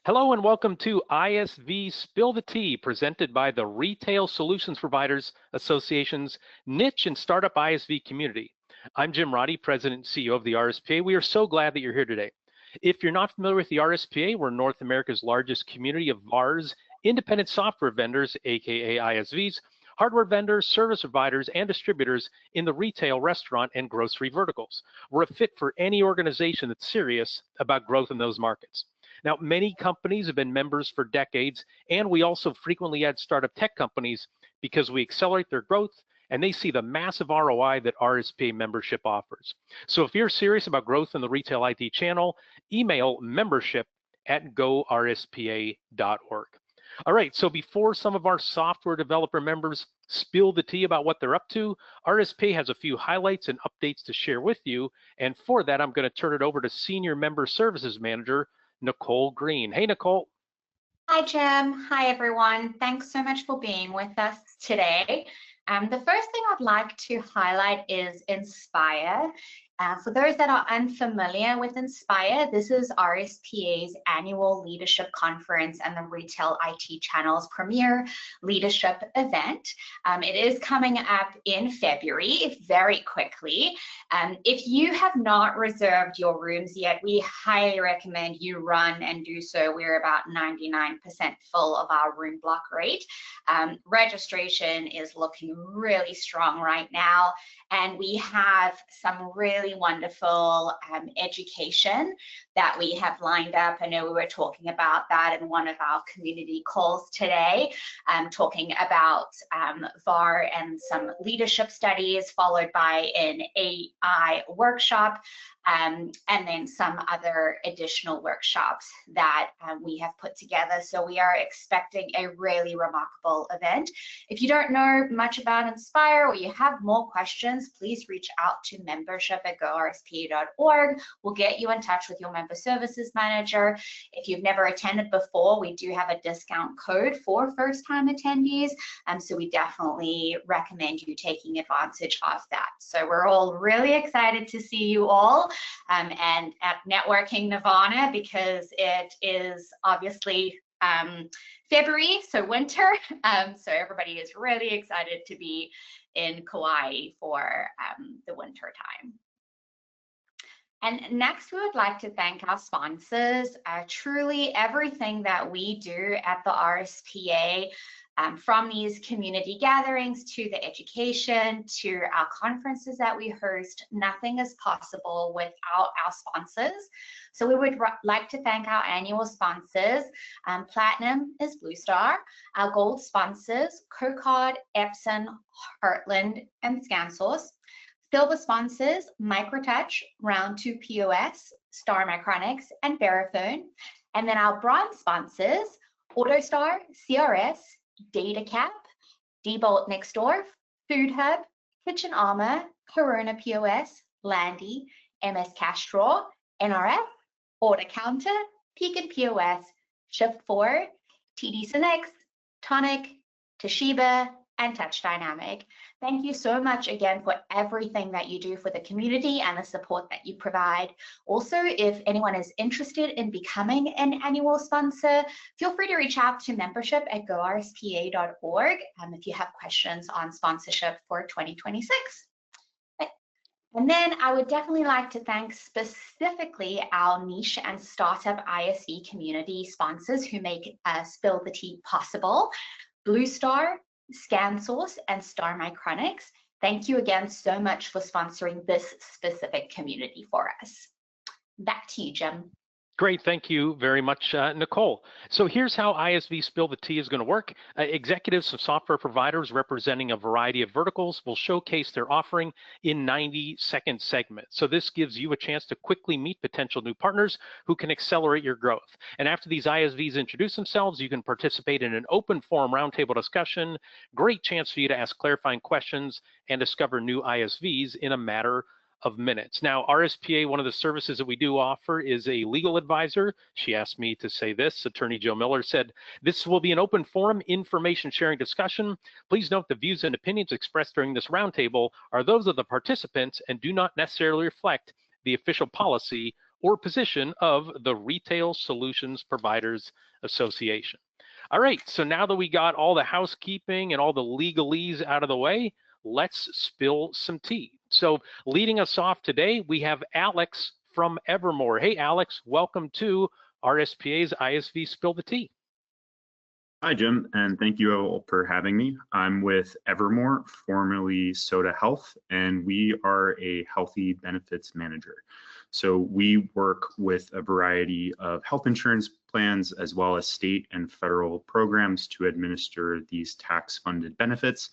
Hello and welcome to ISV Spill the Tea, presented by the Retail Solutions Providers Association's niche and startup ISV community. I'm Jim Roddy, President and CEO of the RSPA. We are so glad that you're here today. If you're not familiar with the RSPA, we're North America's largest community of VARs, independent software vendors, aka ISVs, hardware vendors, service providers, and distributors in the retail, restaurant, and grocery verticals. We're a fit for any organization that's serious about growth in those markets. Now, many companies have been members for decades, and we also frequently add startup tech companies because we accelerate their growth and they see the massive ROI that RSPA membership offers. So if you're serious about growth in the retail IT channel, email membership@gorspa.org. All right, so before some of our software developer members spill the tea about what they're up to, RSPA has a few highlights and updates to share with you. And for that, I'm going to turn it over to Senior Member Services Manager, Nicole Green. Hey, Nicole. Hi, Jim. Hi, everyone. Thanks so much for being with us today. The first thing I'd like to highlight is Inspire. For those that are unfamiliar with Inspire, this is RSPA's annual leadership conference and the retail IT channel's premier leadership event. It is coming up in February, very quickly. If you have not reserved your rooms yet, we highly recommend you run and do so. We're about 99% full of our room block rate. Registration is looking really strong right now, and we have some really wonderful education that we have lined up. I know we were talking about that in one of our community calls today, talking about VAR and some leadership studies, followed by an AI workshop, and then some other additional workshops that we have put together. So we are expecting a really remarkable event. If you don't know much about Inspire or you have more questions, please reach out to membership@gorspa.org. We'll get you in touch with your member services manager. If you've never attended before, we do have a discount code for first-time attendees, so we definitely recommend you taking advantage of that. So we're all really excited to see you all and at Networking Nirvana, because it is obviously February, so winter, so everybody is really excited to be in Kauai for the winter time. And next, we would like to thank our sponsors. Truly, everything that we do at the RSPA, from these community gatherings to the education to our conferences that we host, nothing is possible without our sponsors. So we would like to thank our annual sponsors. Platinum is BlueStar. Our gold sponsors, CoCard, Epson, Heartland, and ScanSource. Silver sponsors, MicroTouch, Round 2 POS, Star Micronics, and Verifone. And then our bronze sponsors, AutoStar, CRS, DataCap, Diebold Nextdoor, Food Hub, Kitchen Armor, Corona POS, Landy, MS Cash Draw, NRF, Order Counter, Pekin POS, Shift4, TD Synnex, Tonic, Toshiba, and Touch Dynamic. Thank you so much again for everything that you do for the community and the support that you provide. Also, if anyone is interested in becoming an annual sponsor, feel free to reach out to membership@gorspa.org if you have questions on sponsorship for 2026. And then I would definitely like to thank specifically our niche and startup ISV community sponsors who make Spill the Tea possible: BlueStar, ScanSource, and Star Micronics. Thank you again so much for sponsoring this specific community for us. Back to you, Jim. Great, thank you very much, Nicole. So here's how ISV Spill the Tea is going to work. Executives of software providers representing a variety of verticals will showcase their offering in 90-second segments. So this gives you a chance to quickly meet potential new partners who can accelerate your growth. And after these ISVs introduce themselves, you can participate in an open forum roundtable discussion. Great chance for you to ask clarifying questions and discover new ISVs in a matter of minutes. Now, RSPA, one of the services that we do offer is a legal advisor. She asked me to say this. Attorney Joe Miller said, "This will be an open forum information sharing discussion. Please note the views and opinions expressed during this roundtable are those of the participants and do not necessarily reflect the official policy or position of the Retail Solutions Providers Association. All right, so now that we got all the housekeeping and all the legalese out of the way, let's spill some tea. So leading us off today, we have Alex from Evermore. Hey, Alex, welcome to RSPA's ISV Spill the Tea. Hi, Jim, and thank you all for having me. I'm with Evermore, formerly Soda Health, and we are a healthy benefits manager. So we work with a variety of health insurance plans as well as state and federal programs to administer these tax-funded benefits.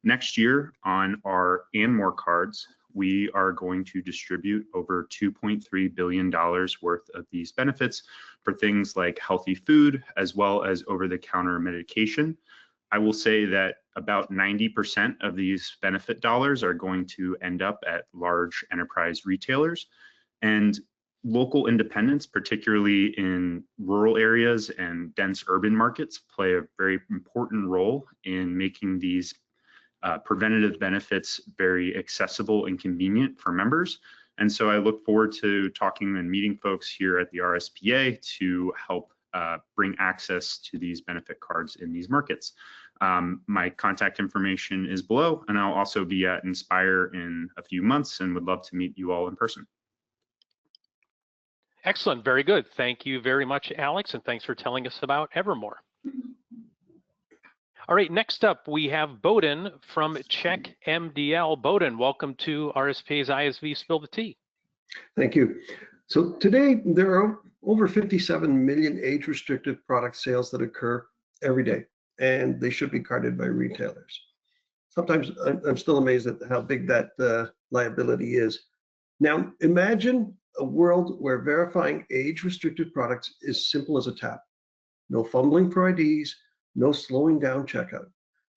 Next year on our and more cards, we are going to distribute over $2.3 billion worth of these benefits for things like healthy food as well as over-the-counter medication. I will say that about 90% of these benefit dollars are going to end up at large enterprise retailers, and local independents, particularly in rural areas and dense urban markets, play a very important role in making these preventative benefits very accessible and convenient for members. And so I look forward to talking and meeting folks here at the RSPA to help bring access to these benefit cards in these markets. My contact information is below, and I'll also be at Inspire in a few months and would love to meet you all in person. Excellent, very good. Thank you very much, Alex, and thanks for telling us about Evermore. All right, next up, we have Bowden from Check MDL. Bowden, welcome to RSPA's ISV Spill the Tea. Thank you. So today, there are over 57 million age-restricted product sales that occur every day, and they should be carded by retailers. Sometimes I'm still amazed at how big that liability is. Now, imagine a world where verifying age-restricted products is simple as a tap. No fumbling for IDs, no slowing down checkout.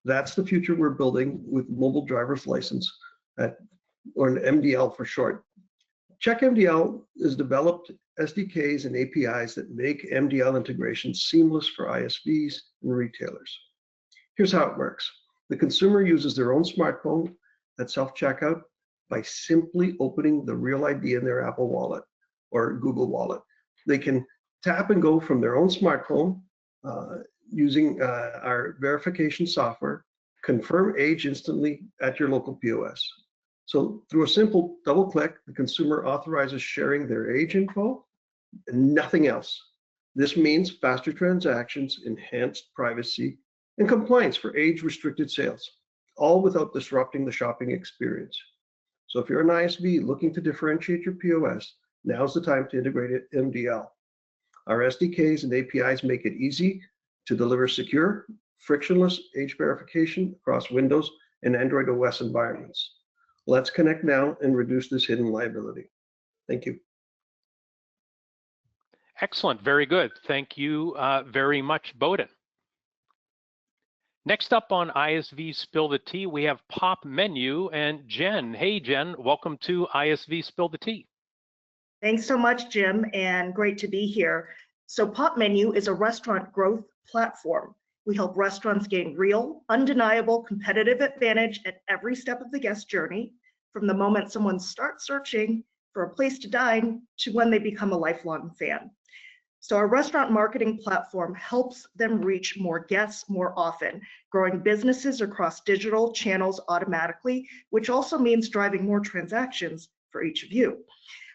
That's the future we're building with mobile driver's license, or an MDL for short. Check MDL has developed SDKs and APIs that make MDL integration seamless for ISVs and retailers. Here's how it works. The consumer uses their own smartphone at self-checkout by simply opening the Real ID in their Apple Wallet or Google Wallet. They can tap and go from their own smartphone using our verification software, confirm age instantly at your local POS. So through a simple double click, the consumer authorizes sharing their age info and nothing else. This means faster transactions, enhanced privacy, and compliance for age-restricted sales, all without disrupting the shopping experience. So if you're an ISV looking to differentiate your POS, now's the time to integrate MDL. Our SDKs and APIs make it easy to deliver secure, frictionless age verification across Windows and Android OS environments. Let's connect now and reduce this hidden liability. Thank you. Excellent, very good. Thank you very much, Bowden. Next up on ISV Spill the Tea, we have Pop Menu and Jen. Hey, Jen, welcome to ISV Spill the Tea. Thanks so much, Jim, and great to be here. So Pop Menu is a restaurant growth platform. We help restaurants gain real, undeniable competitive advantage at every step of the guest journey, from the moment someone starts searching for a place to dine to when they become a lifelong fan. So our restaurant marketing platform helps them reach more guests more often, growing businesses across digital channels automatically, which also means driving more transactions for each of you.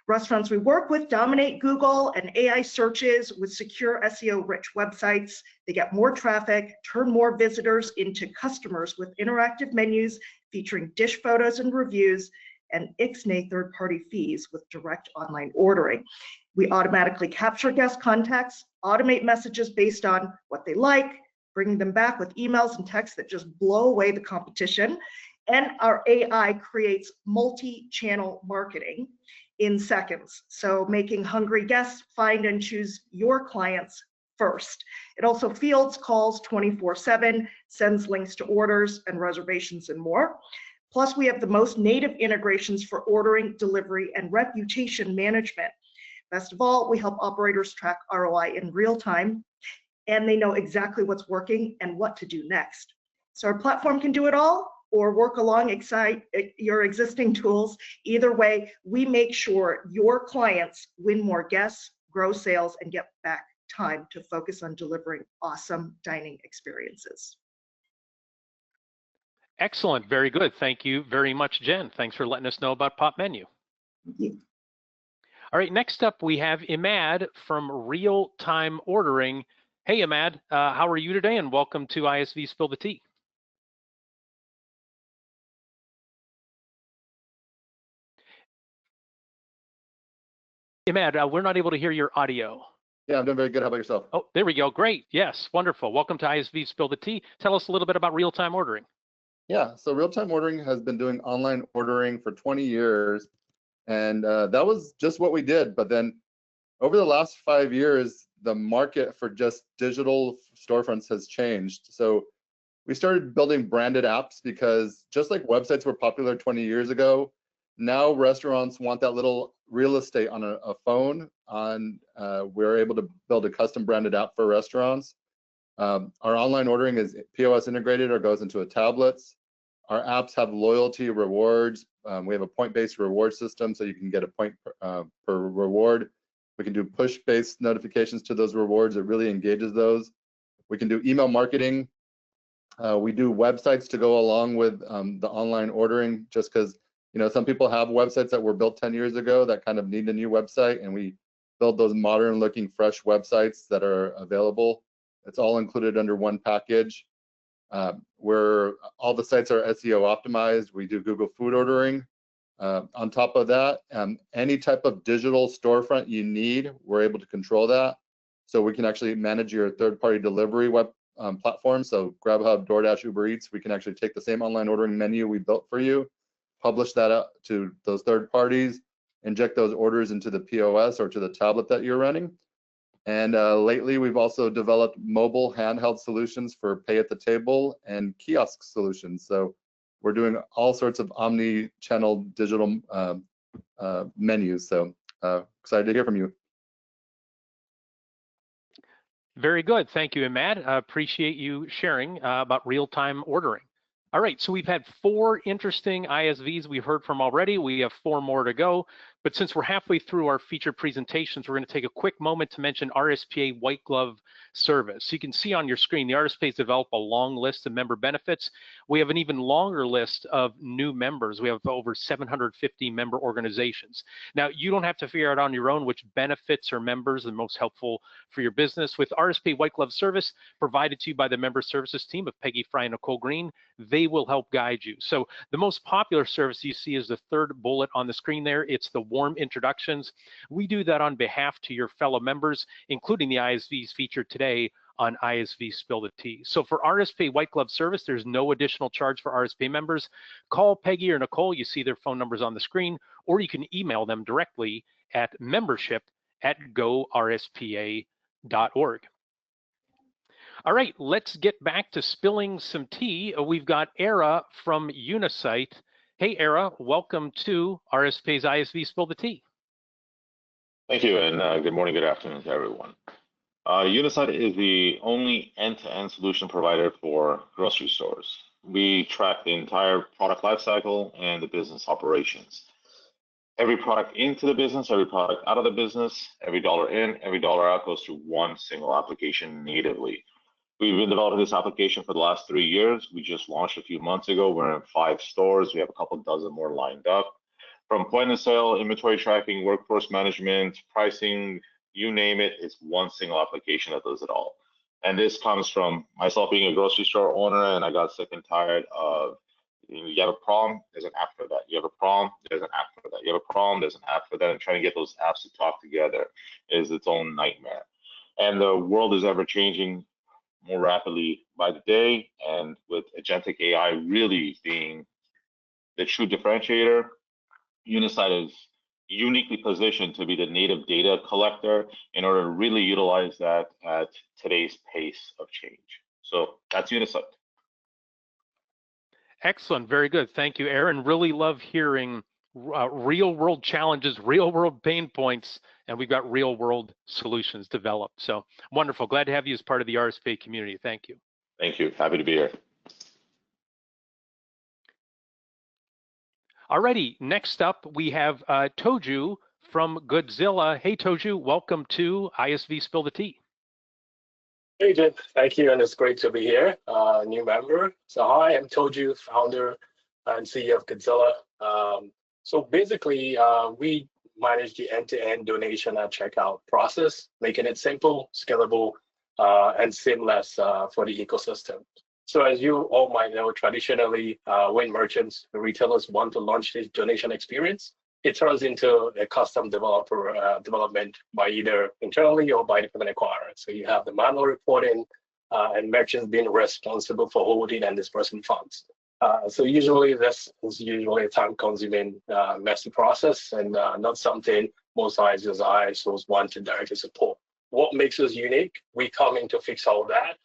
Restaurants we work with dominate Google and AI searches with secure SEO-rich websites. They get more traffic, turn more visitors into customers with interactive menus featuring dish photos and reviews, and ixnay third-party fees with direct online ordering. We automatically capture guest contacts, automate messages based on what they like, bringing them back with emails and texts that just blow away the competition. And our AI creates multi-channel marketing in seconds, so making hungry guests find and choose your clients first. It also fields calls 24/7, sends links to orders and reservations and more. Plus, we have the most native integrations for ordering, delivery, and reputation management. Best of all, we help operators track ROI in real time, and they know exactly what's working and what to do next. So our platform can do it all, or work alongside your existing tools. Either way, we make sure your clients win more guests, grow sales, and get back time to focus on delivering awesome dining experiences. Excellent, very good. Thank you very much, Jen. Thanks for letting us know about Pop Menu. All right, next up we have Imad from Real Time Ordering. Hey Imad, how are you today? And welcome to ISV Spill the Tea. Imad, we're not able to hear your audio. Yeah, I'm doing very good. How about yourself? Oh, there we go. Great. Yes, wonderful. Welcome to ISV Spill the Tea. Tell us a little bit about real-time ordering. Yeah, so real-time ordering has been doing online ordering for 20 years, and that was just what we did. But then over the last 5 years, the market for just digital storefronts has changed. So we started building branded apps because just like websites were popular 20 years ago, now restaurants want that little real estate on a phone. We're able to build a custom branded app for restaurants. Our online ordering is POS integrated or goes into a tablets. Our apps have loyalty rewards. We have a point-based reward system, so you can get a point per reward. We can do push-based notifications to those rewards. It really engages those. We can do email marketing. We do websites to go along with the online ordering, just because some people have websites that were built 10 years ago that kind of need a new website, and we build those modern-looking, fresh websites that are available. It's all included under one package. Where all the sites are SEO optimized. We do Google food ordering. On top of that, any type of digital storefront you need, we're able to control that. So we can actually manage your third-party delivery web platform. So Grubhub, DoorDash, Uber Eats, we can actually take the same online ordering menu we built for you, publish that out to those third parties, inject those orders into the POS or to the tablet that you're running. And lately, we've also developed mobile handheld solutions for pay at the table and kiosk solutions. So we're doing all sorts of omni-channel digital menus. So excited to hear from you. Very good. Thank you, Imad. Appreciate you sharing about real-time ordering. All right, so we've had 4 interesting ISVs we've heard from already. We have 4 more to go. But since we're halfway through our featured presentations, we're going to take a quick moment to mention RSPA white glove service. So you can see on your screen, the RSPA has developed a long list of member benefits. We have an even longer list of new members. We have over 750 member organizations. Now, you don't have to figure out on your own which benefits or members are most helpful for your business. With RSPA white glove service provided to you by the member services team of Peggy Fry and Nicole Green, they will help guide you. So the most popular service you see is the third bullet on the screen there. It's the warm introductions. We do that on behalf to your fellow members, including the ISVs featured today on ISV Spill the Tea. So for RSPA white glove service, there's no additional charge for RSPA members. Call Peggy or Nicole, you see their phone numbers on the screen, or you can email them directly at membership@gorspa.org. All right, let's get back to spilling some tea. We've got Era from Unisight. Hey, Era, welcome to RSPA's ISV Spill the Tea. Thank you, and good morning, good afternoon to everyone. Unisight is the only end-to-end solution provider for grocery stores. We track the entire product lifecycle and the business operations. Every product into the business, every product out of the business, every dollar in, every dollar out goes through one single application natively. We've been developing this application for the last 3 years. We just launched a few months ago. We're in 5 stores. We have a couple dozen more lined up. From point of sale, inventory tracking, workforce management, pricing, you name it, it's one single application that does it all. And this comes from myself being a grocery store owner, and I got sick and tired of, you have a problem, there's an app for that. You have a problem, there's an app for that. You have a problem, there's an app for that. And trying to get those apps to talk together is its own nightmare. And the world is ever changing more rapidly by the day, and with agentic AI really being the true differentiator, Unisight is uniquely positioned to be the native data collector in order to really utilize that at today's pace of change. So that's Unisight. Excellent, very good. Thank you, Aaron. Really love hearing real world challenges, real world pain points, and we've got real world solutions developed. So wonderful. Glad to have you as part of the RSPA community. Thank you. Thank you. Happy to be here. Alrighty, next up we have Toju from Godzilla. Hey Toju, welcome to ISV Spill the Tea. Hey Jim, thank you, and it's great to be here, new member. So hi, I'm Toju, founder and CEO of Godzilla. So basically, we manage the end-to-end donation and checkout process, making it simple, scalable, and seamless for the ecosystem. So as you all might know, traditionally, when merchants, retailers want to launch this donation experience, it turns into a custom development by either internally or by the payment acquirer. So you have the manual reporting and merchants being responsible for holding and dispersing funds. So usually this is usually a time-consuming, messy process and not something most ISVs want to directly support. What makes us unique? We come in to fix all that.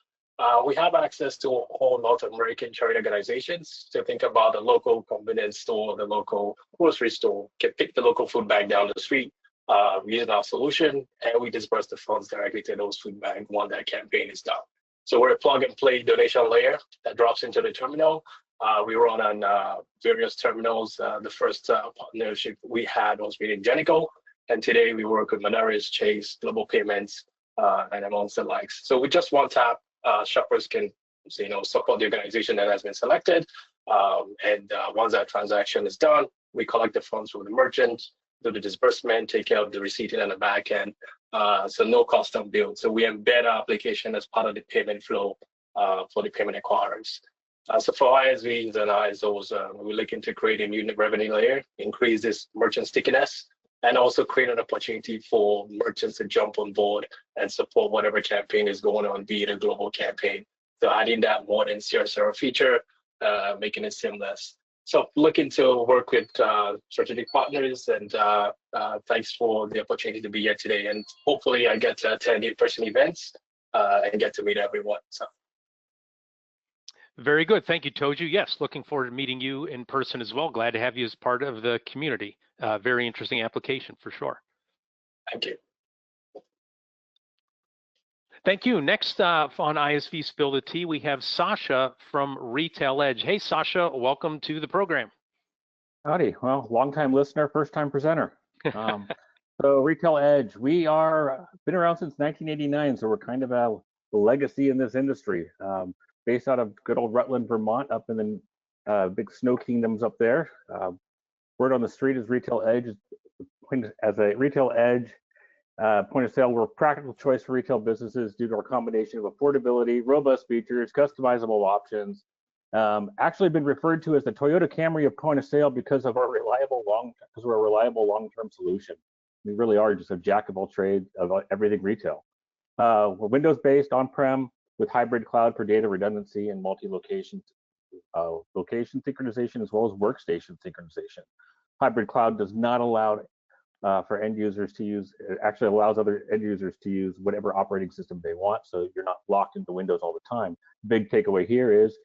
We have access to all North American charity organizations. So think about the local convenience store, the local grocery store, can pick the local food bag down the street, using our solution, and we disperse the funds directly to those food bags once that campaign is done. So we're a plug and play donation layer that drops into the terminal. We run on various terminals. The first partnership we had was with Ingenico, and today we work with Moneris, Chase, Global Payments, and amongst the likes. So with just one tap, shoppers can, support the organization that has been selected. And once that transaction is done, we collect the funds from the merchant, do the disbursement, take care of the receipting and the back end. So no custom build. So we embed our application as part of the payment flow for the payment acquirers. So for ISVs and ISOs, we're looking to create a new revenue layer, increase this merchant stickiness, and also create an opportunity for merchants to jump on board and support whatever campaign is going on, be it a global campaign. So adding that more than CSR feature, making it seamless. So looking to work with strategic partners, and thanks for the opportunity to be here today. And hopefully I get to attend in-person events and get to meet everyone. So. Very good. Thank you, Toju. Yes, looking forward to meeting you in person as well. Glad to have you as part of the community. Very interesting application for sure. Thank you. Thank you. Next on ISV Spill the Tea, we have Sasha from Retail Edge. Hey, Sasha, welcome to the program. Howdy. Well, long-time listener, first-time presenter. So Retail Edge, we are been around since 1989, so we're kind of a legacy in this industry. Based out of good old Heartland, Vermont, up in the big snow kingdoms up there. Word on the street is Retail Edge. As a Retail Edge point of sale, we're a practical choice for retail businesses due to our combination of affordability, robust features, customizable options. Actually been referred to as the Toyota Camry of point of sale because we're a reliable long-term solution. We really are just a jack of all trades of everything retail. We're Windows-based, on-prem, with hybrid cloud for data redundancy and multi-location location synchronization, as well as workstation synchronization. Hybrid cloud does not allow for end users to use, it actually allows other end users to use whatever operating system they want, so you're not locked into Windows all the time. Big takeaway here is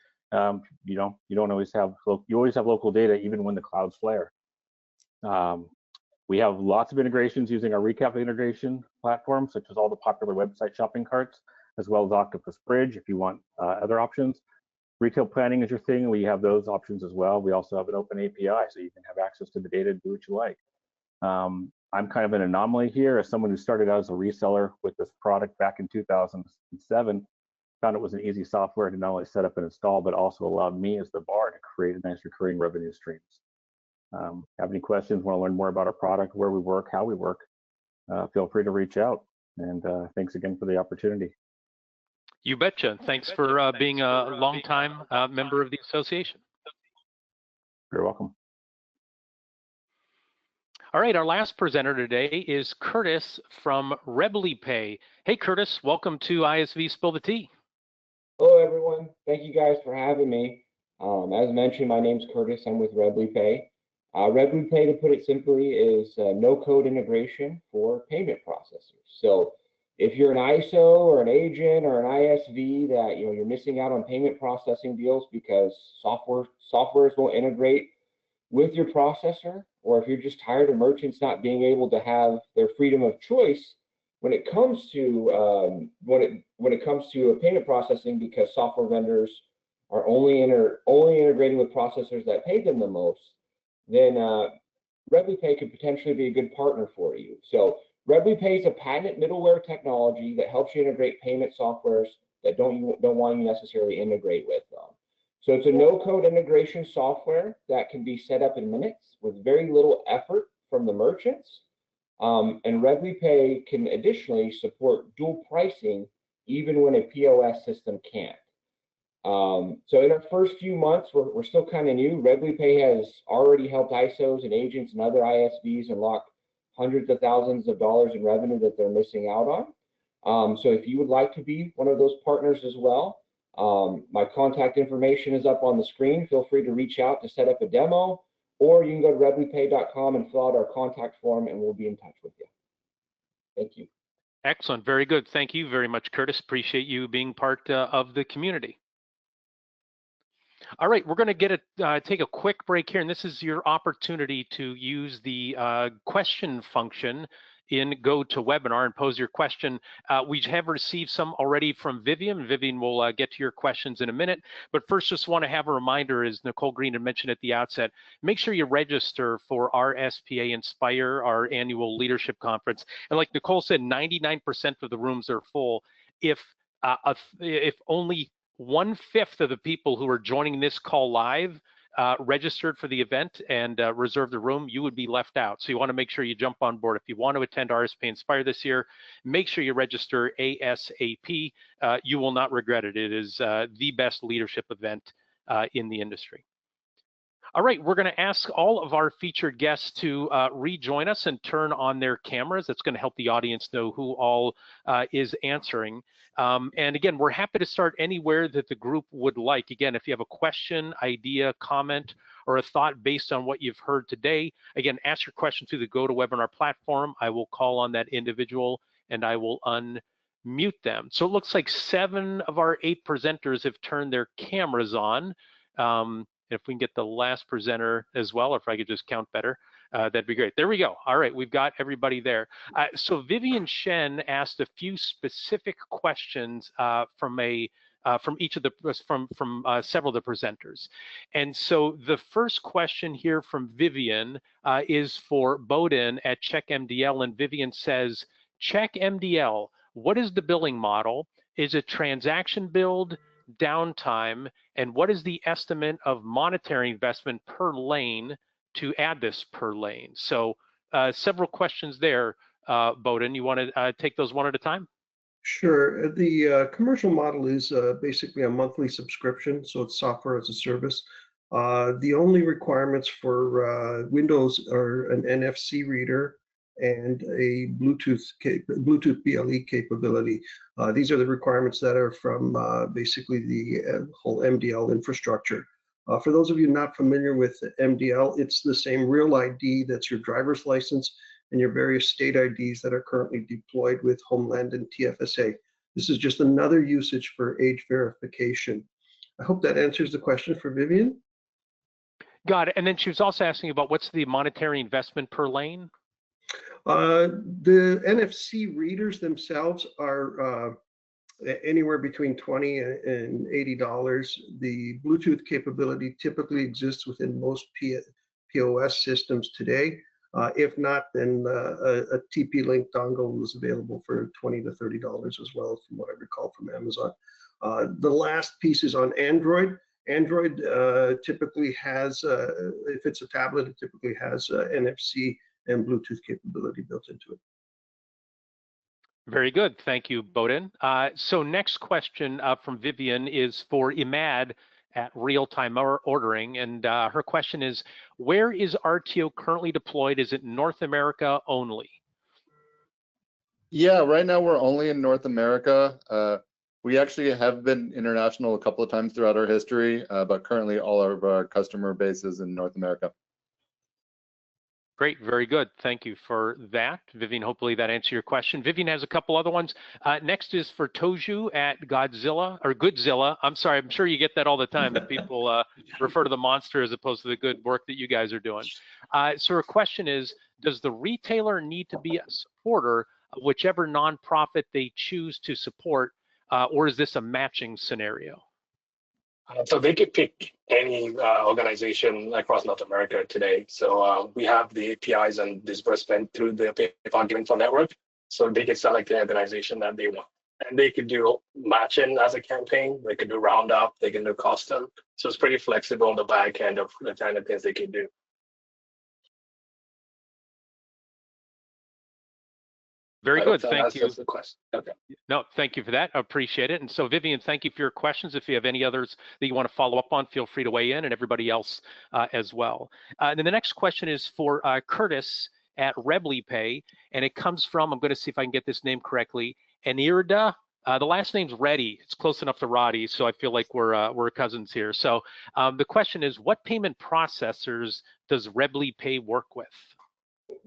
you always have local data even when the clouds flare. We have lots of integrations using our Recap integration platform, such as all the popular website shopping carts, as well as Octopus Bridge if you want other options. Retail planning is your thing, we have those options as well. We also have an open API, so you can have access to the data and do what you like. I'm kind of an anomaly here as someone who started out as a reseller with this product back in 2007, found it was an easy software to not only set up and install, but also allowed me as the bar to create a nice recurring revenue streams. Have any questions, want to learn more about our product, where we work, how we work, feel free to reach out. And thanks again for the opportunity. You betcha. Thanks for being a longtime member of the association. You're welcome. All right, our last presenter today is Curtis from RebliPay. Hey, Curtis, welcome to ISV Spill the Tea. Hello, everyone. Thank you guys for having me. As mentioned, my name's Curtis. I'm with RebliPay. RebliPay, to put it simply, is no-code integration for payment processors. So if you're an ISO or an agent or an ISV that you're missing out on payment processing deals because softwares won't integrate with your processor, or if you're just tired of merchants not being able to have their freedom of choice when it comes to a payment processing because software vendors are only integrating with processors that pay them the most, then RedlyPay could potentially be a good partner for you. So RedlyPay is a patented middleware technology that helps you integrate payment softwares that don't want you necessarily integrate with them. So it's a no-code integration software that can be set up in minutes with very little effort from the merchants. And RedlyPay can additionally support dual pricing even when a POS system can't. So in our first few months, we're still kind of new. RedlyPay has already helped ISOs and agents and other ISVs unlock hundreds of thousands of dollars in revenue that they're missing out on. So if you would like to be one of those partners as well, my contact information is up on the screen. Feel free to reach out to set up a demo, or you can go to redlypay.com and fill out our contact form and we'll be in touch with you. Thank you. Excellent, very good. Thank you very much, Curtis. Appreciate you being part of the community. All right, we're going to take a quick break here, and this is your opportunity to use the question function in GoToWebinar and pose your question. We have received some already from Vivian. Vivian will get to your questions in a minute, but first just want to have a reminder, as Nicole Green had mentioned at the outset, make sure you register for RSPA Inspire, our annual leadership conference. And like Nicole said, 99% of the rooms are full. If only 1/5 of the people who are joining this call live registered for the event and reserved the room, you would be left out. So you want to make sure you jump on board. If you want to attend RSPA Inspire this year, make sure you register ASAP. You will not regret it. It is the best leadership event in the industry. All right, we're going to ask all of our featured guests to rejoin us and turn on their cameras. That's going to help the audience know who all is answering. And again, we're happy to start anywhere that the group would like. Again, if you have a question, idea, comment, or a thought based on what you've heard today, again, ask your question through the GoToWebinar platform. I will call on that individual and I will unmute them. So it looks like 7 of our 8 presenters have turned their cameras on. If we can get the last presenter as well, or if I could just count better, that'd be great. There we go. All right, we've got everybody there. So Vivian Shen asked a few specific questions from several of the presenters. And so the first question here from Vivian is for Bowden at CheckMDL, and Vivian says, CheckMDL, what is the billing model? Is it transaction billed, downtime, and what is the estimate of monetary investment per lane to add this per lane? So several questions there. Bowden, you want to take those one at a time? Sure. The commercial model is basically a monthly subscription, so it's software as a service. The only requirements for Windows are an NFC reader and a Bluetooth BLE capability. These are the requirements that are from basically the whole MDL infrastructure. For those of you not familiar with MDL, it's the same real ID that's your driver's license and your various state IDs that are currently deployed with Homeland and TFSA. This is just another usage for age verification. I hope that answers the question for Vivian. Got it. And then she was also asking about what's the monetary investment per lane? The NFC readers themselves are anywhere between $20 and $80. The Bluetooth capability typically exists within most POS systems today. If not, then a TP-Link dongle is available for $20 to $30 as well, from what I recall from Amazon. The last piece is on Android. Android typically has, if it's a tablet, it typically has NFC and Bluetooth capability built into it. Very good, thank you, Bowden. So next question from Vivian is for Imad at Real Time Ordering, and her question is, where is RTO currently deployed? Is it North America only? Yeah, right now we're only in North America. We actually have been international a couple of times throughout our history, but currently all of our customer base is in North America. Great, very good. Thank you for that, Vivian. Hopefully that answered your question. Vivian has a couple other ones. Next is for Toju at Goodzilla. I'm sorry, I'm sure you get that all the time, that people refer to the monster as opposed to the good work that you guys are doing. So her question is, does the retailer need to be a supporter of whichever nonprofit they choose to support, or is this a matching scenario? So they could pick any organization across North America today. So we have the APIs and disbursement through the PayPal Giving Flow network. So they can select the organization that they want. And they could do matching as a campaign. They could do roundup. They can do custom. So it's pretty flexible on the back end of the kind of things they can do. Very good, thank you. The question. Okay. No, thank you for that, I appreciate it. And so Vivian, thank you for your questions. If you have any others that you want to follow up on, feel free to weigh in, and everybody else as well. And then the next question is for Curtis at ReblyPay, and it comes from, I'm going to see if I can get this name correctly, Anirda. The last name's Reddy. It's close enough to Roddy, so I feel like we're cousins here. So the question is, what payment processors does ReblyPay work with?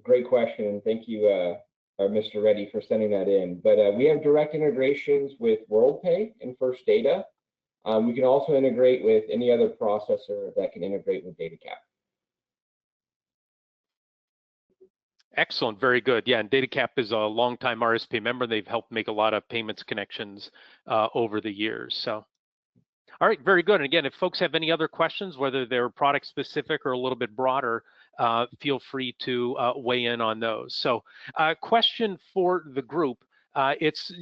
Great question. Thank you, Mr. Reddy, for sending that in. But we have direct integrations with WorldPay and First Data. We can also integrate with any other processor that can integrate with DataCap. Excellent, very good. Yeah, and DataCap is a longtime RSPA member. They've helped make a lot of payments connections over the years. So, all right, very good. And again, if folks have any other questions, whether they're product specific or a little bit broader, feel free to weigh in on those. So, question for the group. It's,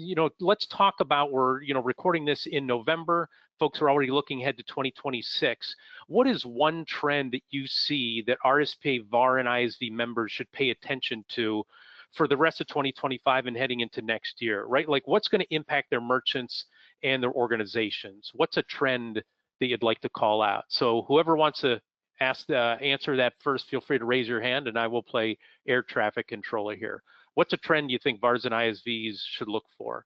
let's talk about, we're, recording this in November. Folks are already looking ahead to 2026. What is one trend that you see that RSPA, VAR, and ISV members should pay attention to for the rest of 2025 and heading into next year, right? Like, what's going to impact their merchants and their organizations? What's a trend that you'd like to call out? So whoever wants to answer that first, feel free to raise your hand, and I will play air traffic controller here. What's a trend you think VARs and ISVs should look for?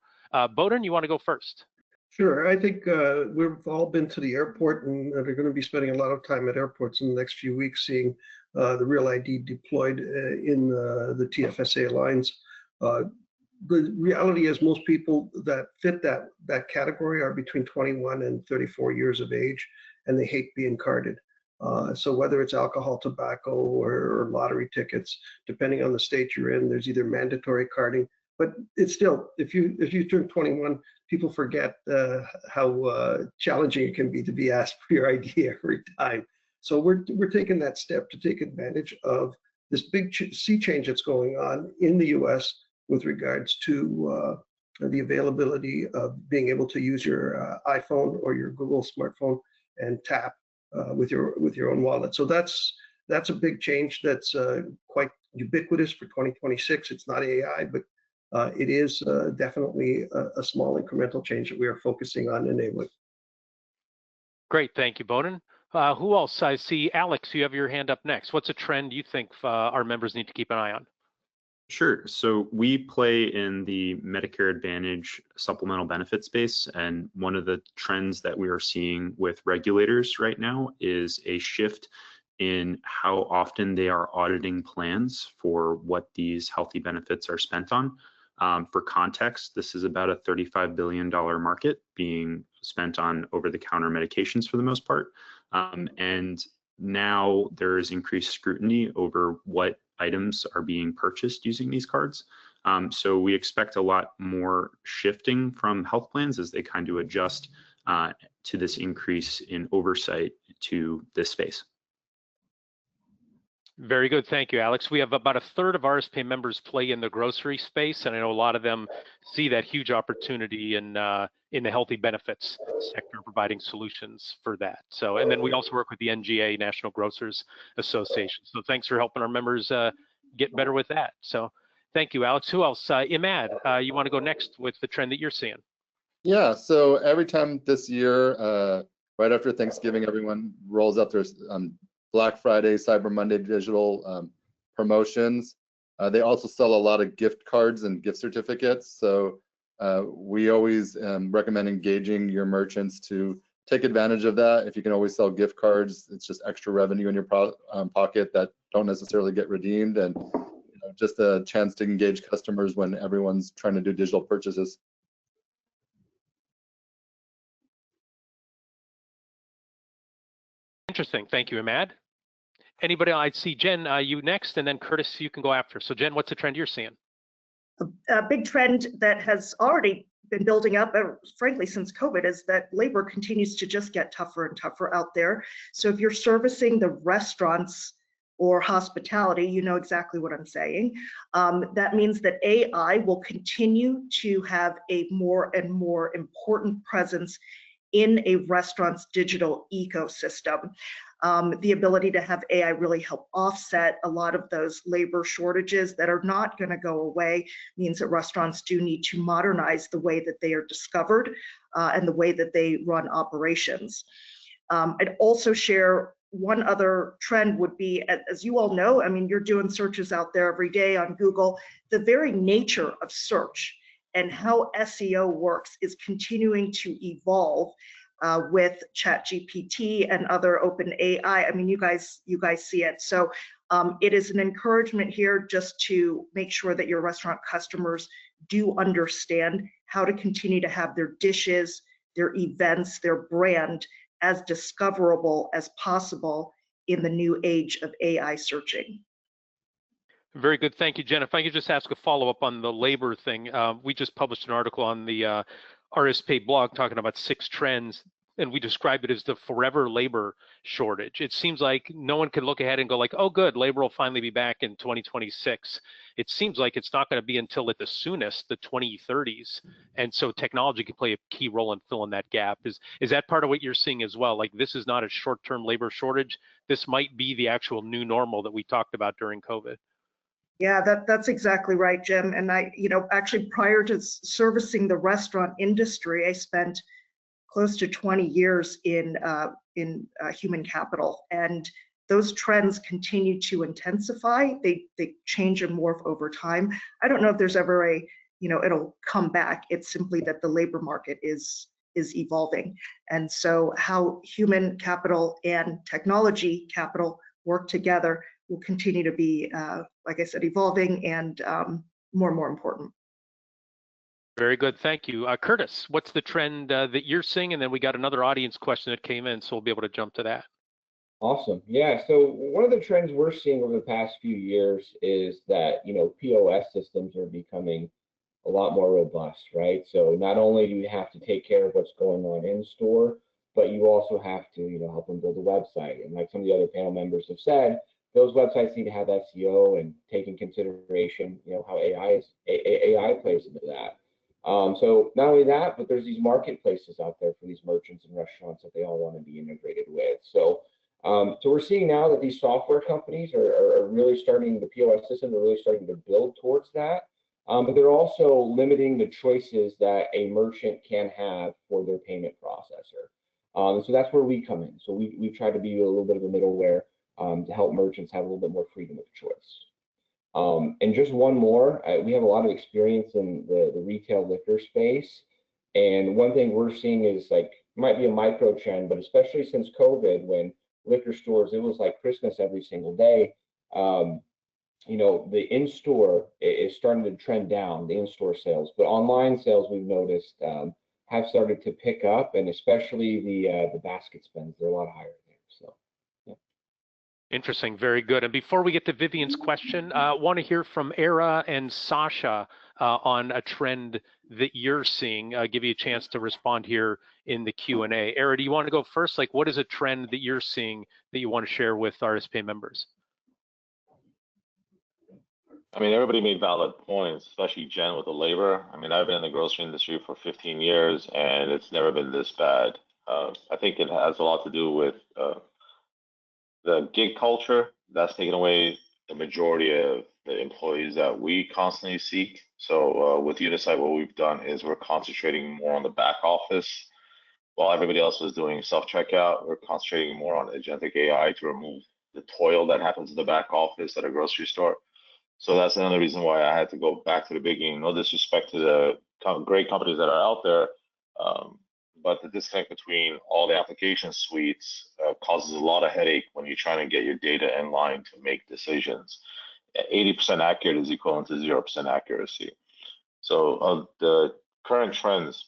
Bowden, you want to go first? Sure. I think we've all been to the airport, and they're going to be spending a lot of time at airports in the next few weeks seeing the Real ID deployed in the TFSA lines. The reality is most people that fit that category are between 21 and 34 years of age, and they hate being carded. So whether it's alcohol, tobacco, or lottery tickets, depending on the state you're in, there's either mandatory carding, but it's still, if you turn 21, people forget how challenging it can be to be asked for your ID every time. So we're taking that step to take advantage of this big sea change that's going on in the U.S. with regards to the availability of being able to use your iPhone or your Google smartphone and tap with your own wallet. So that's a big change that's quite ubiquitous for 2026. It's not AI, but it is definitely a small incremental change that we are focusing on enabling. Great, thank you, Bowden. Who else? I see Alex, you have your hand up next. What's a trend you think our members need to keep an eye on? Sure. So we play in the Medicare Advantage supplemental benefit space, and one of the trends that we are seeing with regulators right now is a shift in how often they are auditing plans for what these healthy benefits are spent on. For context, this is about a $35 billion market being spent on over-the-counter medications for the most part. And now there is increased scrutiny over what items are being purchased using these cards. So we expect a lot more shifting from health plans as they kind of adjust to this increase in oversight to this space. Very good, thank you, Alex. We have about a third of RSPA members play in the grocery space, and I know a lot of them see that huge opportunity in the healthy benefits sector, providing solutions for that. So, and then we also work with the NGA, National Grocers Association. So thanks for helping our members get better with that. So thank you, Alex. Who else? Imad, you want to go next with the trend that you're seeing? Yeah, so every time this year, right after Thanksgiving, everyone rolls out their Black Friday, Cyber Monday digital promotions. They also sell a lot of gift cards and gift certificates. So we always recommend engaging your merchants to take advantage of that. If you can always sell gift cards, it's just extra revenue in your pocket that don't necessarily get redeemed, and just a chance to engage customers when everyone's trying to do digital purchases. Interesting. Thank you, Imad. Anybody? I see Jen, you next, and then Curtis, you can go after. So Jen, what's the trend you're seeing? A big trend that has already been building up, frankly, since COVID, is that labor continues to just get tougher and tougher out there. So if you're servicing the restaurants or hospitality, you know exactly what I'm saying. That means that AI will continue to have a more and more important presence in a restaurant's digital ecosystem. The ability to have AI really help offset a lot of those labor shortages that are not going to go away means that restaurants do need to modernize the way that they are discovered and the way that they run operations. I'd also share one other trend would be, as you all know, I mean, you're doing searches out there every day on Google. The very nature of search and how SEO works is continuing to evolve with ChatGPT and other open AI. I mean, you guys see it. So it is an encouragement here just to make sure that your restaurant customers do understand how to continue to have their dishes, their events, their brand as discoverable as possible in the new age of AI searching. Very good. Thank you, Jen. If I could just ask a follow-up on the labor thing. We just published an article on the RSPA blog talking about 6 trends, and we describe it as the forever labor shortage. It seems like no one can look ahead and go like, oh, good, labor will finally be back in 2026. It seems like it's not going to be until at the soonest, the 2030s. And so technology can play a key role in filling that gap. Is that part of what you're seeing as well? Like, this is not a short-term labor shortage. This might be the actual new normal that we talked about during COVID. Yeah, that's exactly right, Jim. And I, actually prior to servicing the restaurant industry, I spent close to 20 years in human capital, and those trends continue to intensify. They change and morph over time. I don't know if there's ever a, it'll come back. It's simply that the labor market is evolving, and so how human capital and technology capital work together will continue to be, like I said, evolving and more and more important. Very good, thank you. Curtis, what's the trend that you're seeing? And then we got another audience question that came in, so we'll be able to jump to that. Awesome. Yeah, so one of the trends we're seeing over the past few years is that, POS systems are becoming a lot more robust, right? So not only do you have to take care of what's going on in store, but you also have to, help them build a website. And like some of the other panel members have said, those websites need to have SEO and take in consideration, how AI plays into that. So not only that, but there's these marketplaces out there for these merchants and restaurants that they all want to be integrated with. So we're seeing now that these software companies are really starting, the POS system, they're really starting to build towards that. But they're also limiting the choices that a merchant can have for their payment processor. So that's where we come in. So we try to be a little bit of a middleware to help merchants have a little bit more freedom of choice. And just one more, we have a lot of experience in the retail liquor space. And one thing we're seeing is like, might be a micro trend, but especially since COVID, when liquor stores, it was like Christmas every single day. The in-store is starting to trend down, the in-store sales, but online sales we've noticed have started to pick up, and especially the basket spends, they're a lot higher there. So, yeah. Interesting, very good. And before we get to Vivian's question, I want to hear from Era and Sasha on a trend that you're seeing. Give you a chance to respond here in the Q&A. Era, do you want to go first? Like, what is a trend that you're seeing that you want to share with RSPA members? I mean, everybody made valid points, especially Jen with the labor. I mean, I've been in the grocery industry for 15 years and it's never been this bad. I think it has a lot to do with the gig culture that's taken away the majority of the employees that we constantly seek. So with Unisight, what we've done is we're concentrating more on the back office. While everybody else was doing self-checkout, we're concentrating more on agentic AI to remove the toil that happens in the back office at a grocery store. So that's another reason why I had to go back to the beginning. No disrespect to the great companies that are out there, but the disconnect between all the application suites causes a lot of headache when you're trying to get your data in line to make decisions. 80% accurate is equivalent to 0% accuracy. So the current trends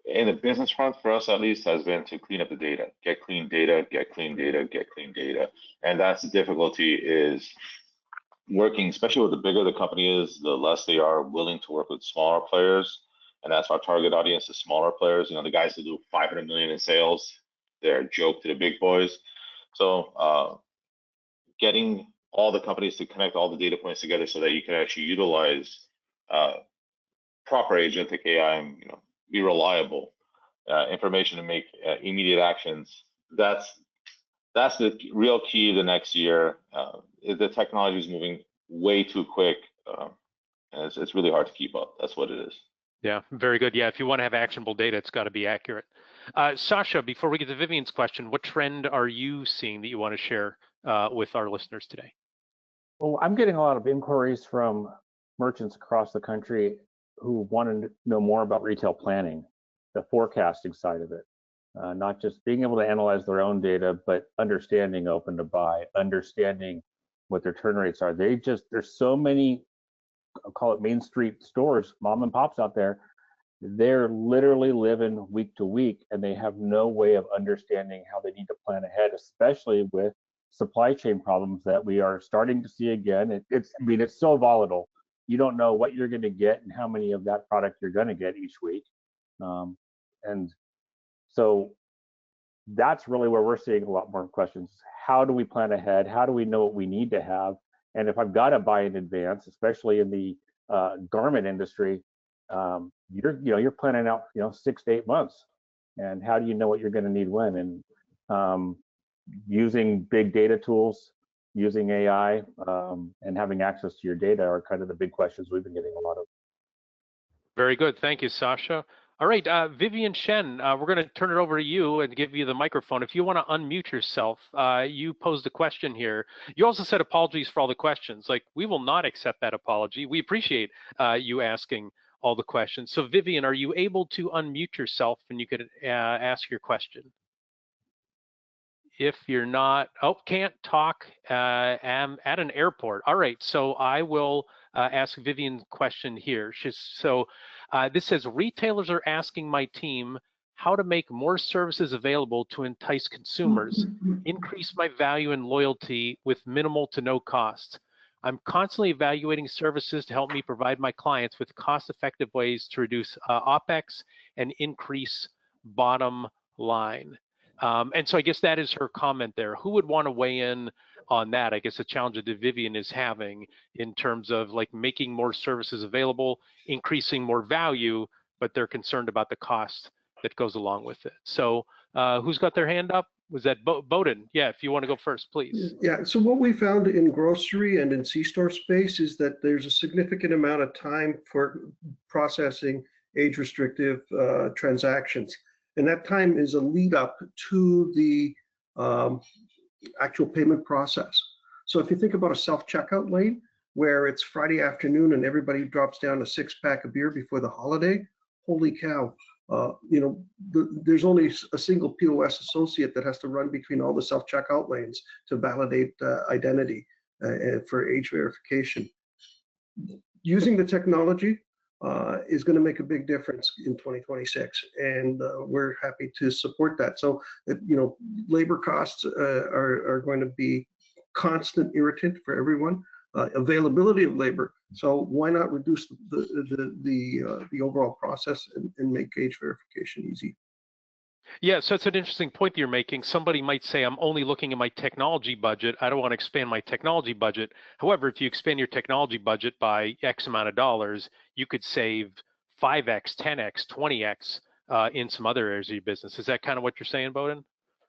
in the business front, for us at least, has been to clean up the data, get clean data, get clean data, get clean data. And that's the difficulty, is working, especially with the bigger the company is, the less they are willing to work with smaller players. and that's our target audience, the smaller players. You know, the guys that do 500 million in sales, they're a joke to the big boys. So getting all the companies to connect all the data points together so that you can actually utilize proper agentic AI and, you know, be reliable information to make immediate actions. That's the real key the next year. The technology is moving way too quick, and it's really hard to keep up. That's what it is. Yeah, very good. Yeah, if you want to have actionable data, it's got to be accurate. Sasha, before we get to Vivian's question, what trend are you seeing that you want to share with our listeners today? Well, I'm getting a lot of inquiries from merchants across the country who want to know more about retail planning, the forecasting side of it, not just being able to analyze their own data, but understanding open to buy, understanding what their turn rates are. There's so many, I'll call it Main Street stores, mom and pops out there. They're literally living week to week, and they have no way of understanding how they need to plan ahead, especially with supply chain problems that we are starting to see again. It's so volatile. You don't know what you're going to get and how many of that product you're going to get each week. And so that's really where we're seeing a lot more questions. How do we plan ahead? How do we know what we need to have? And if I've got to buy in advance, especially in the garment industry, you're planning out 6 to 8 months. And how do you know what you're going to need when? And using big data tools, using AI, and having access to your data are kind of the big questions we've been getting a lot of. Very good. Thank you, Sasha. All right, Vivian Shen, we're going to turn it over to you and give you the microphone. If you want to unmute yourself, you posed a question here. You also said apologies for all the questions. Like, we will not accept that apology. We appreciate you asking all the questions. So Vivian, are you able to unmute yourself and you could ask your question? If you're not, can't talk, am at an airport. All right, so I will ask Vivian's question here. This says, retailers are asking my team how to make more services available to entice consumers, increase my value and loyalty with minimal to no cost. I'm constantly evaluating services to help me provide my clients with cost-effective ways to reduce OpEx and increase bottom line. And so I guess that is her comment there. Who would want to weigh in on that? I guess the challenge that Vivian is having in terms of like making more services available, increasing more value, but they're concerned about the cost that goes along with it. So who's got their hand up? Was that Bowden? Yeah, if you want to go first, please. Yeah, so what we found in grocery and in C-store space is that there's a significant amount of time for processing age-restrictive transactions. And that time is a lead up to the actual payment process. So if you think about a self-checkout lane where it's Friday afternoon and everybody drops down a 6-pack of beer before the holiday, holy cow, there's only a single POS associate that has to run between all the self-checkout lanes to validate identity for age verification. Using the technology is going to make a big difference in 2026, and we're happy to support that. So, labor costs are going to be constant irritant for everyone. Availability of labor. So why not reduce the overall process and make age verification easy? Yeah, so it's an interesting point that you're making. Somebody might say, I'm only looking at my technology budget. I don't want to expand my technology budget. However, if you expand your technology budget by X amount of dollars, you could save 5X, 10X, 20X in some other areas of your business. Is that kind of what you're saying, Bowden?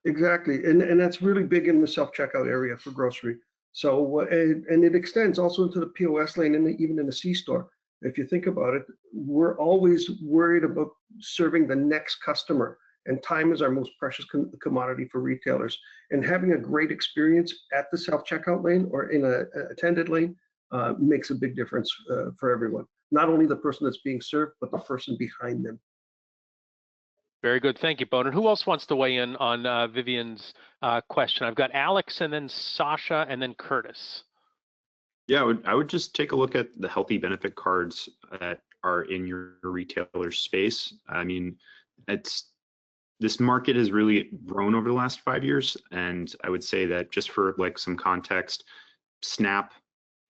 Exactly, and that's really big in the self-checkout area for grocery. So, and it extends also into the POS lane and even in the C-store. If you think about it, we're always worried about serving the next customer. And time is our most precious commodity for retailers. And having a great experience at the self-checkout lane or in a attended lane makes a big difference for everyone. Not only the person that's being served, but the person behind them. Very good. Thank you, Bowden. Who else wants to weigh in on Vivian's question? I've got Alex and then Sasha and then Curtis. Yeah, I would just take a look at the healthy benefit cards that are in your retailer space. I mean, this market has really grown over the last 5 years. And I would say that just for like some context, SNAP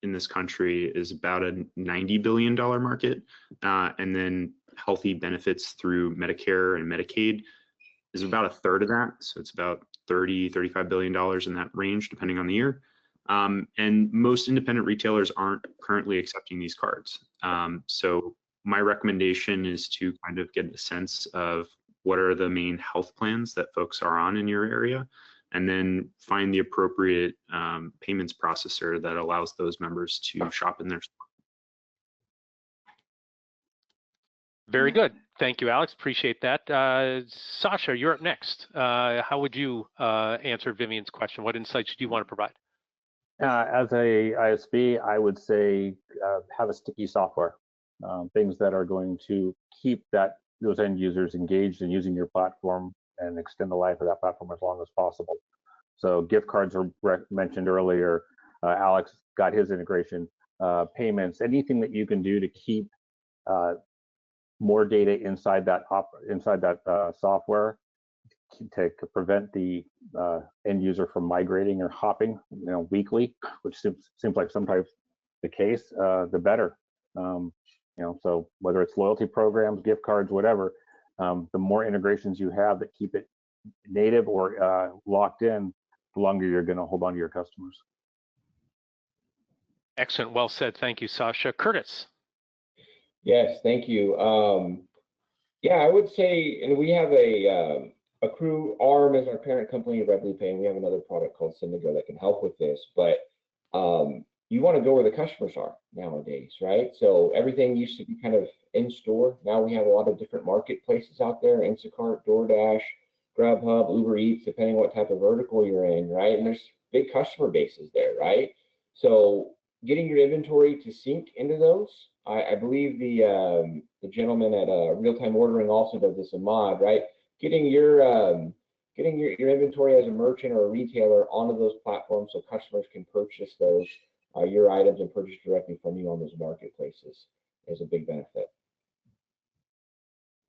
in this country is about a $90 billion market. And then healthy benefits through Medicare and Medicaid is about a third of that. So it's about $30–35 billion in that range, depending on the year. And most independent retailers aren't currently accepting these cards. So my recommendation is to kind of get a sense of what are the main health plans that folks are on in your area, and then find the appropriate payments processor that allows those members to shop in their store. Very good. Thank you, Alex. Appreciate that. Sasha, you're up next. How would you answer Vivian's question? What insights do you want to provide? As a ISV, I would say have a sticky software, things that are going to keep those end users engaged in using your platform and extend the life of that platform as long as possible. So gift cards were mentioned earlier. Alex got his integration. Payments, anything that you can do to keep more data inside that software to prevent the end user from migrating or hopping, weekly, which seems like sometimes the case, the better. So whether it's loyalty programs, gift cards, whatever, the more integrations you have that keep it native or locked in, the longer you're going to hold on to your customers. Excellent. Well said. Thank you, Sasha. Curtis. Yes, thank you. Yeah, I would say, and we have a crew, ARM is our parent company, RedBluePay, and we have another product called Syndigo that can help with this, but you want to go where the customers are nowadays, right? So everything used to be kind of in store. Now we have a lot of different marketplaces out there, Instacart, DoorDash, Grubhub, Uber Eats, depending what type of vertical you're in, right? And there's big customer bases there, right? So getting your inventory to sync into those, I believe the gentleman at Real-Time Ordering also does this in mod, right? Getting your inventory as a merchant or a retailer onto those platforms so customers can purchase those your items and purchase directly from you on those marketplaces is a big benefit.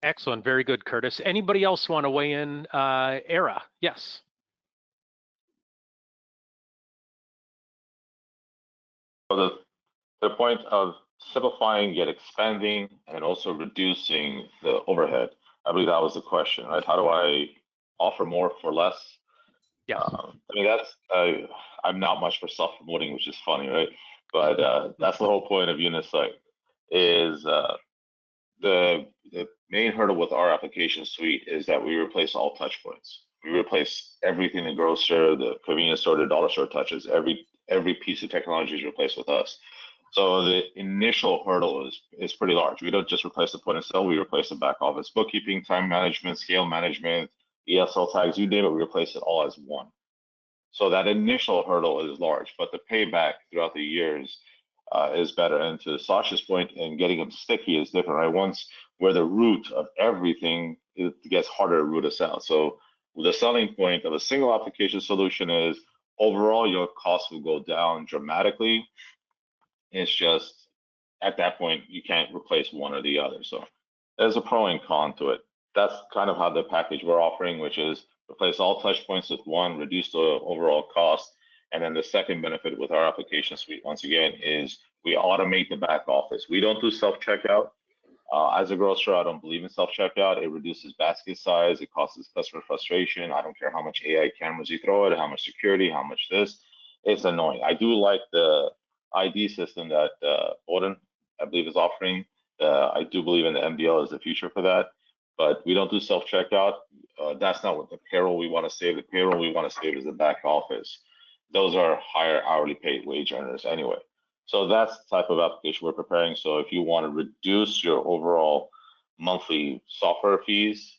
Excellent. Very good, Curtis. Anybody else want to weigh in? Era, yes. So the point of simplifying yet expanding and also reducing the overhead, I believe that was the question, right? How do I offer more for less? Yeah. I mean, that's, I'm not much for self-promoting, which is funny, right? But that's the whole point of Unisight is the main hurdle with our application suite is that we replace all touch points. We replace everything the grocer, the convenience store, the dollar store touches. Every piece of technology is replaced with us. So the initial hurdle is pretty large. We don't just replace the point of sale, we replace the back office bookkeeping, time management, scale management, ESL tags, you name it, we replace it all as one. So that initial hurdle is large, but the payback throughout the years is better. And to Sasha's point, and getting them sticky is different, right? Once we're the root of everything, it gets harder to root us out. So the selling point of a single application solution is overall your costs will go down dramatically. It's just at that point you can't replace one or the other. So there's a pro and con to it. That's kind of how the package we're offering, which is replace all touch points with one, reduce the overall cost. And then the second benefit with our application suite, once again, is we automate the back office. We don't do self-checkout. As a grocer, I don't believe in self-checkout. It reduces basket size. It causes customer frustration. I don't care how much AI cameras you throw at it, how much security, how much this. It's annoying. I do like the ID system that Odin, I believe, is offering. I do believe in the MDL is the future for that. But we don't do self-checkout. That's not what the payroll we want to save. The payroll we want to save is the back office. Those are higher hourly paid wage earners anyway. So that's the type of application we're preparing. So if you want to reduce your overall monthly software fees,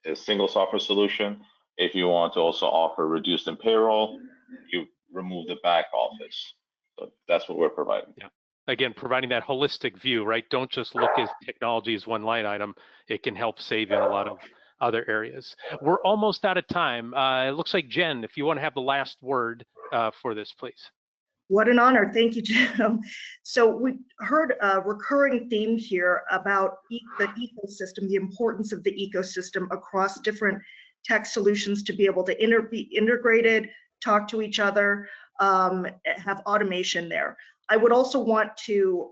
a single software solution. If you want to also offer reduced in payroll, you remove the back office. So that's what we're providing. Yeah. Again, providing that holistic view, right? Don't just look at technology as one line item. It can help save in a lot of other areas. We're almost out of time. It looks like Jen, if you want to have the last word for this, please. What an honor. Thank you, Jim. So we heard a recurring theme here about the ecosystem, the importance of the ecosystem across different tech solutions to be able to be integrated, talk to each other, have automation there. I would also want to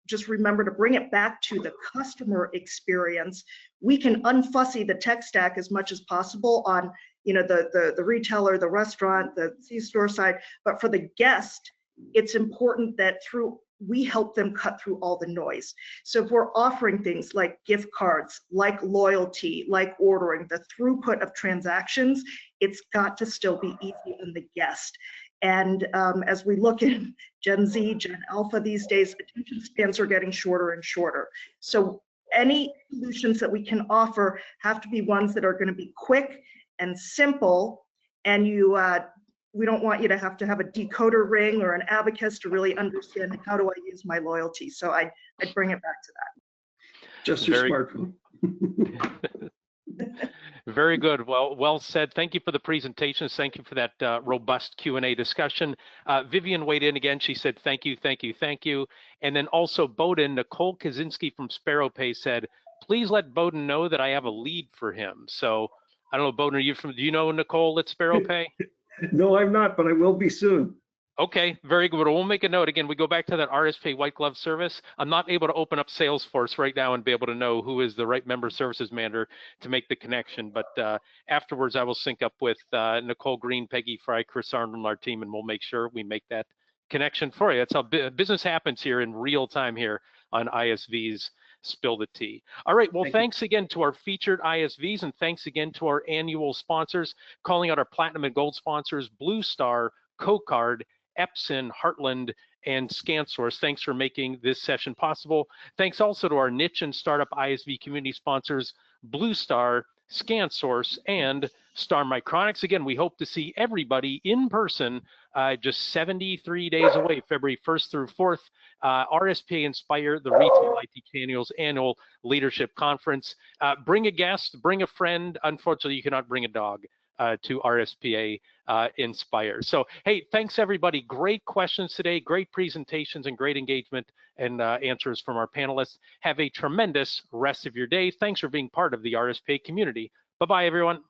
just remember to bring it back to the customer experience. We can unfussy the tech stack as much as possible on, you know, the retailer, the restaurant, the C-store side, but for the guest, it's important that we help them cut through all the noise. So if we're offering things like gift cards, like loyalty, like ordering, the throughput of transactions, it's got to still be easy on the guest. And as we look at Gen Z, Gen Alpha these days, attention spans are getting shorter and shorter. So any solutions that we can offer have to be ones that are going to be quick and simple. And we don't want you to have a decoder ring or an abacus to really understand how do I use my loyalty. So I'd bring it back to that. Just your smartphone. Very good. Well said. Thank you for the presentations. Thank you for that robust Q&A discussion. Vivian weighed in again. She said, thank you, thank you, thank you. And then also Bowden, Nicole Kaczynski from SparrowPay said, please let Bowden know that I have a lead for him. So I don't know, Bowden, do you know Nicole at SparrowPay? No, I'm not, but I will be soon. Okay, very good. We'll make a note. Again, we go back to that RSPA white glove service. I'm not able to open up Salesforce right now and be able to know who is the right member services manager to make the connection. But afterwards, I will sync up with Nicole Green, Peggy Fry, Chris Arnold, and our team, and we'll make sure we make that connection for you. That's how business happens here in real time here on ISVs Spill the Tea. All right, well, thanks again to our featured ISVs, and thanks again to our annual sponsors, calling out our platinum and gold sponsors, BlueStar, CoCard, Epson, Heartland, and ScanSource. Thanks for making this session possible. Thanks also to our niche and startup ISV community sponsors, BlueStar, ScanSource, and Star Micronics. Again, we hope to see everybody in person just 73 days away, February 1st through 4th, RSPA Inspire, the Retail IT Channel's annual leadership conference. Bring a guest, bring a friend. Unfortunately, you cannot bring a dog to RSPA Inspire. So, hey, thanks everybody. Great questions today, great presentations, and great engagement and answers from our panelists. Have a tremendous rest of your day. Thanks for being part of the RSPA community. Bye-bye, everyone.